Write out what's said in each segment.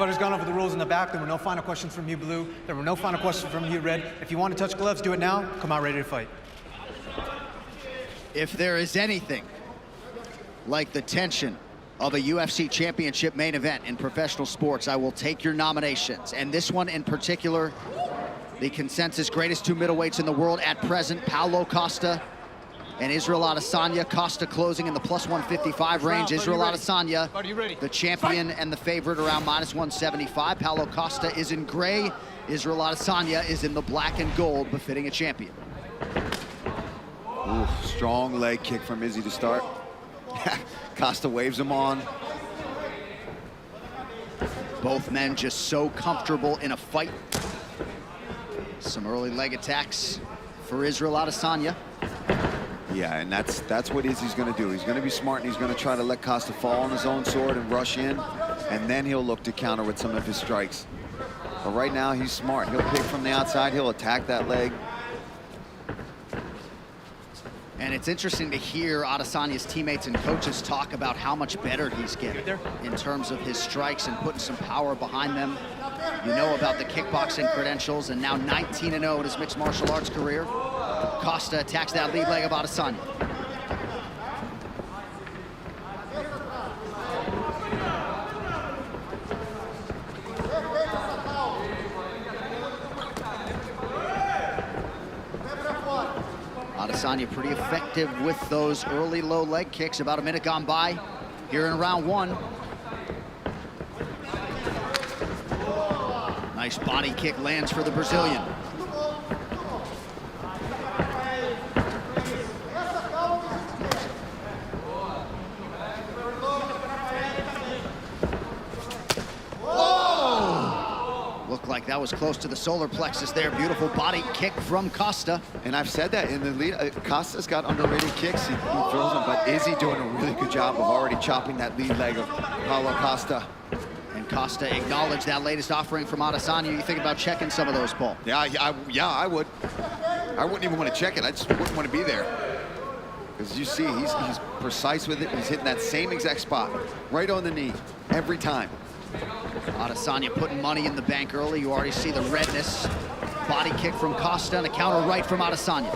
Fighter's gone over the rules in the back. There were no final questions from you, blue. There were no final questions from you, red. If you want to touch gloves, do it now. Come out ready to fight. If there is anything like the tension of a UFC championship main event in professional sports, I will take your nominations. And this one in particular, the consensus greatest two middleweights in the world at present, Paulo Costa and Israel Adesanya. Costa closing in the plus 155 range. Israel Adesanya, the champion and the favorite, around minus 175. Paulo Costa is in gray. Israel Adesanya is in the black and gold, befitting a champion. Ooh, strong leg kick from Izzy to start. Costa waves him on. Both men just so comfortable in a fight. Some early leg attacks for Israel Adesanya. Yeah, and that's what Izzy's going to do. He's going to be smart, and he's going to try to let Costa fall on his own sword and rush in, and then he'll look to counter with some of his strikes. But right now, he's smart. He'll pick from the outside. He'll attack that leg. And it's interesting to hear Adesanya's teammates and coaches talk about how much better he's getting in terms of his strikes and putting some power behind them. You know about the kickboxing credentials, and now 19-0 in his mixed martial arts career. Costa attacks that lead leg of Adesanya. Adesanya pretty effective with those early low leg kicks. About a minute gone by here in round one. Nice body kick lands for the Brazilian. Looked like that was close to the solar plexus there. Beautiful body kick from Costa. And I've said that in the lead. Costa's got underrated kicks. He throws them, but Izzy doing a really good job of already chopping that lead leg of Paulo Costa. And Costa acknowledged that latest offering from Adesanya. You think about checking some of those, Paul? Yeah, I would. I wouldn't even want to check it. I just wouldn't want to be there. Because you see, he's precise with it. He's hitting that same exact spot, right on the knee, every time. Adesanya putting money in the bank early. You already see the redness. Body kick from Costa and a counter right from Adesanya.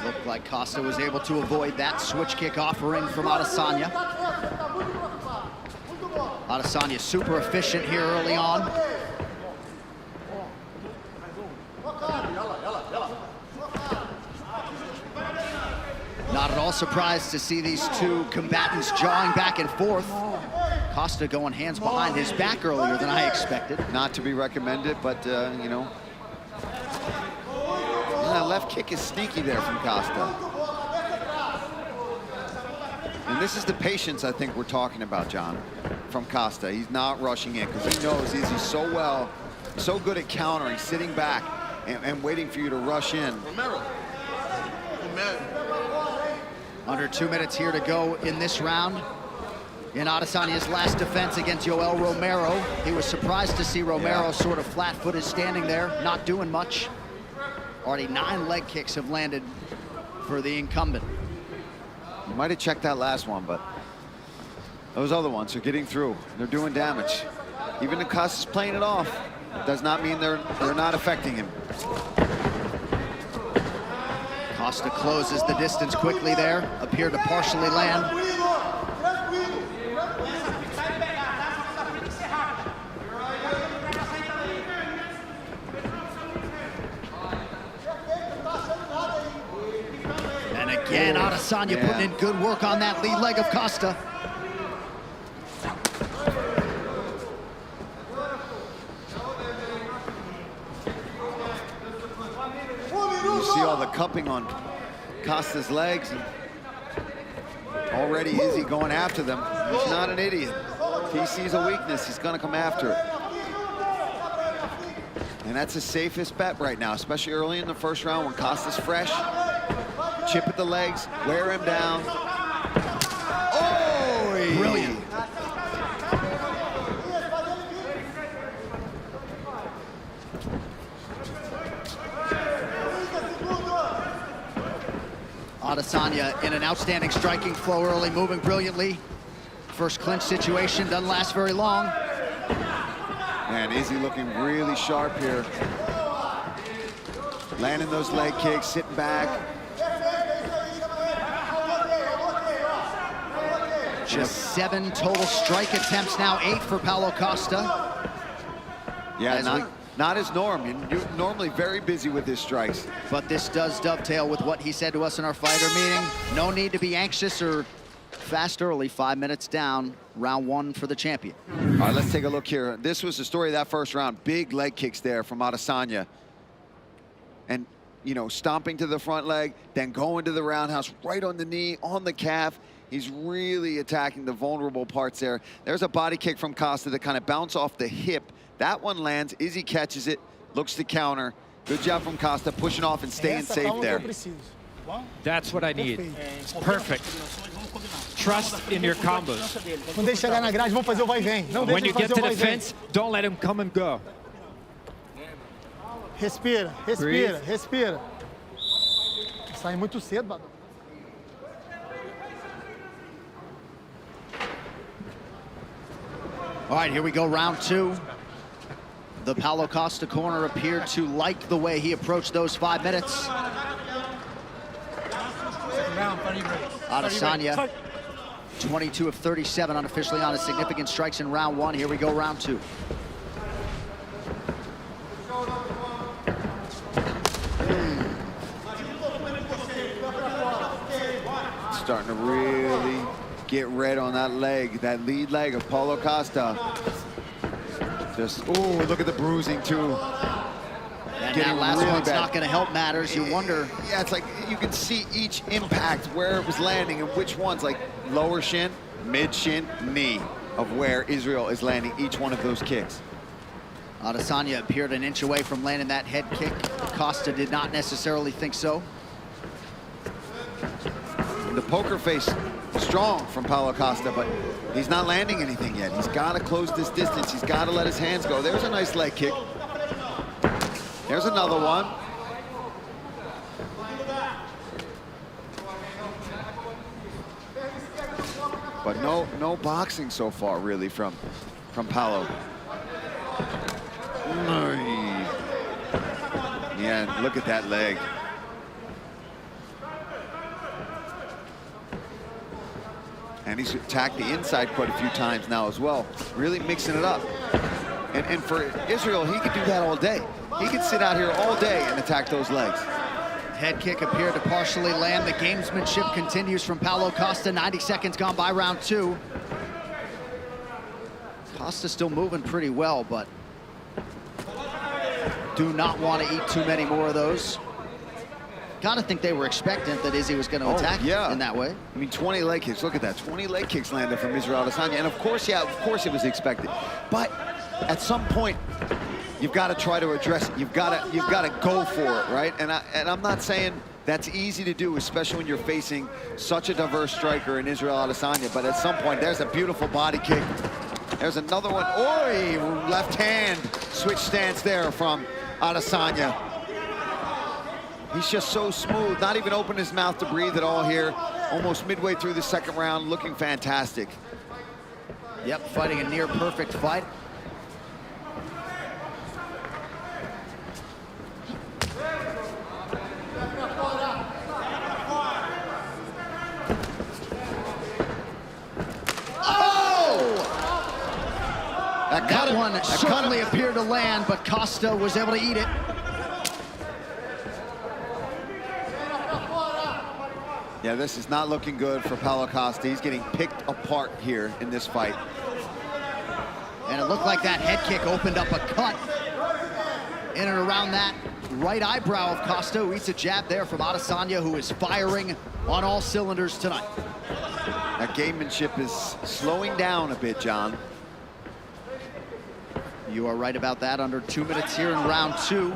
Looked like Costa was able to avoid that switch kick offering from Adesanya. Adesanya super efficient here early on. Not at all surprised to see these two combatants jawing back and forth. Costa going hands behind his back earlier than I expected. Not to be recommended, but, you know. That left kick is sneaky there from Costa. And this is the patience I think we're talking about, John, from Costa. He's not rushing in because he knows Izzy's so good at countering, sitting back and waiting for you to rush in. Under 2 minutes here to go in this round. In Adesanya's last defense against Yoel Romero, he was surprised to see Romero sort of flat-footed standing there, not doing much. Already 9 leg kicks have landed for the incumbent. You might have checked that last one, but those other ones are getting through. They're doing damage. Even if Costa's playing it off, it does not mean they're not affecting him. Costa closes the distance quickly there, appeared to partially land. And again, Adesanya putting in good work on that lead leg of Costa. You see all the cupping on Costa's legs. And already Izzy going after them. He's not an idiot. If he sees a weakness, he's going to come after it. And that's his safest bet right now, especially early in the first round when Costa's fresh. Chip at the legs, wear him down. Oh, brilliant. Adesanya in an outstanding striking flow early, moving brilliantly. First clinch situation doesn't last very long. Man, Izzy looking really sharp here. Landing those leg kicks, sitting back. Just 7 total strike attempts now, 8 for Paulo Costa. Yeah, not his norm. You're normally very busy with his strikes. But this does dovetail with what he said to us in our fighter meeting. No need to be anxious or fast early. 5 minutes down, round 1 for the champion. All right, let's take a look here. This was the story of that first round. Big leg kicks there from Adesanya. And, you know, stomping to the front leg, then going to the roundhouse, right on the knee, on the calf. He's really attacking the vulnerable parts there. There's a body kick from Costa that kind of bounced off the hip. That one lands. Izzy catches it, looks to counter. Good job from Costa, pushing off and staying safe there. That's what I need. It's perfect. Trust in your combos. Não deixe chegar na grade, vamos fazer o vai e vem. When you get to the fence, don't let him come and go. Respira, respira, respira. Sai muito cedo, Badão. All right, here we go, round 2. The Paulo Costa corner appeared to like the way he approached those 5 minutes. Adesanya, 22 of 37 unofficially on his significant strikes in round 1. Here we go, round 2. Starting to really get red on that leg, that lead leg of Paulo Costa. Just, oh, look at the bruising too. And that last really one's bad. not going to help matters. You wonder. Yeah, it's like you can see each impact, where it was landing and which ones, like lower shin, mid shin, knee, of where Israel is landing each one of those kicks. Adesanya appeared an inch away from landing that head kick. Costa did not necessarily think so. The poker face strong from Paulo Costa, but he's not landing anything yet. He's got to close this distance. He's got to let his hands go. There's a nice leg kick. There's another one. But no boxing so far, really, from Paulo. Yeah, look at that leg. And he's attacked the inside quite a few times now as well, really mixing it up. And for Israel, he could do that all day. He could sit out here all day and attack those legs. Head kick appeared to partially land. The gamesmanship continues from Paulo Costa. 90 seconds gone by round 2. Costa still moving pretty well, but do not want to eat too many more of those. Gotta think they were expectant that Izzy was going to attack in that way. I mean, 20 leg kicks. Look at that. 20 leg kicks landed from Israel Adesanya. And of course, yeah, of course it was expected. But at some point, you've got to try to address it. You've got to go for it, right? And I'm not saying that's easy to do, especially when you're facing such a diverse striker in Israel Adesanya. But at some point, there's a beautiful body kick. There's another one. Oi! Left hand switch stance there from Adesanya. He's just so smooth, not even open his mouth to breathe at all here. Almost midway through the second round, looking fantastic. Yep, fighting a near perfect fight. That one certainly appeared to land, but Costa was able to eat it. Yeah, this is not looking good for Paulo Costa. He's getting picked apart here in this fight. And it looked like that head kick opened up a cut in and around that right eyebrow of Costa, who eats a jab there from Adesanya, who is firing on all cylinders tonight. That gamemanship is slowing down a bit, John. You are right about that. Under 2 minutes here in round 2.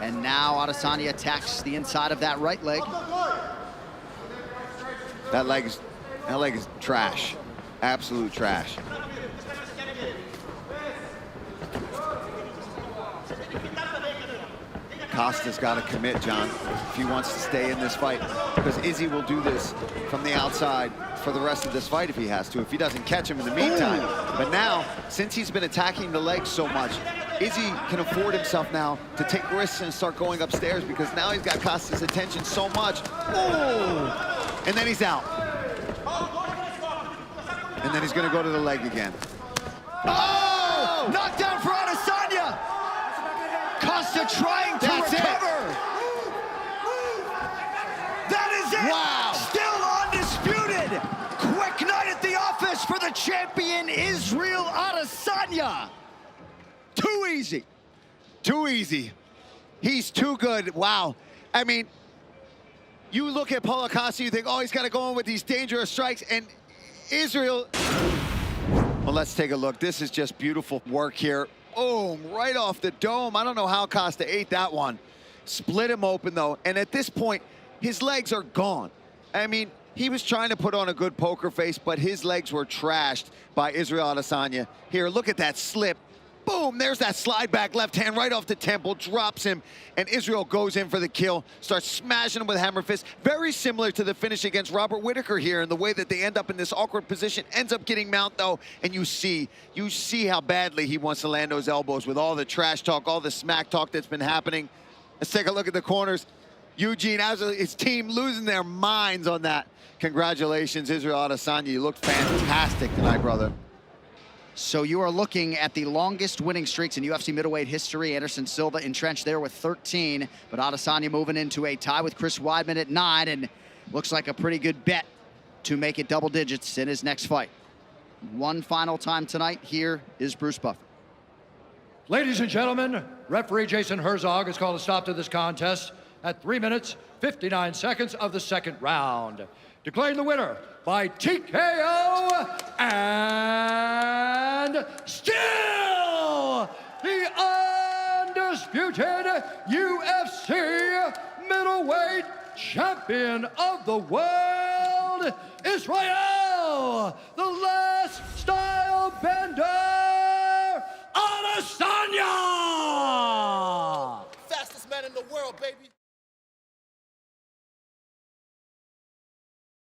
And now Adesanya attacks the inside of that right leg. That leg is trash. Absolute trash. Costa's got to commit, John, if he wants to stay in this fight, because Izzy will do this from the outside for the rest of this fight if he has to, if he doesn't catch him in the meantime. But now, since he's been attacking the legs so much, Izzy can afford himself now to take risks and start going upstairs, because now he's got Costa's attention so much. Oh! And then he's out. And then he's going to go to the leg again. Oh! Knockdown for Adesanya! Costa trying to recover! That is it! Wow! Still undisputed! Quick night at the office for the champion, Israel Adesanya! Too easy. Too easy. He's too good. Wow. I mean, you look at Paulo Costa, you think, oh, he's got to go in with these dangerous strikes, and Israel... Well, let's take a look. This is just beautiful work here. Boom, right off the dome. I don't know how Costa ate that one. Split him open, though, and at this point, his legs are gone. I mean, he was trying to put on a good poker face, but his legs were trashed by Israel Adesanya. Here, look at that slip. Boom, there's that slide back left hand right off the temple, drops him, and Israel goes in for the kill, starts smashing him with hammer fist. Very similar to the finish against Robert Whittaker here in the way that they end up in this awkward position, ends up getting mount though, and you see how badly he wants to land those elbows with all the trash talk, all the smack talk that's been happening. Let's take a look at the corners. Eugene, his team losing their minds on that. Congratulations, Israel Adesanya. You looked fantastic tonight, brother. So you are looking at the longest winning streaks in UFC middleweight history. Anderson Silva entrenched there with 13, but Adesanya moving into a tie with Chris Weidman at 9, and looks like a pretty good bet to make it double digits in his next fight. One final time tonight, here is Bruce Buffer. Ladies and gentlemen, referee Jason Herzog has called a stop to this contest at 3 minutes, 59 seconds of the second round. Declaring the winner by TKO and still the undisputed UFC middleweight champion of the world, Israel, the last style bender.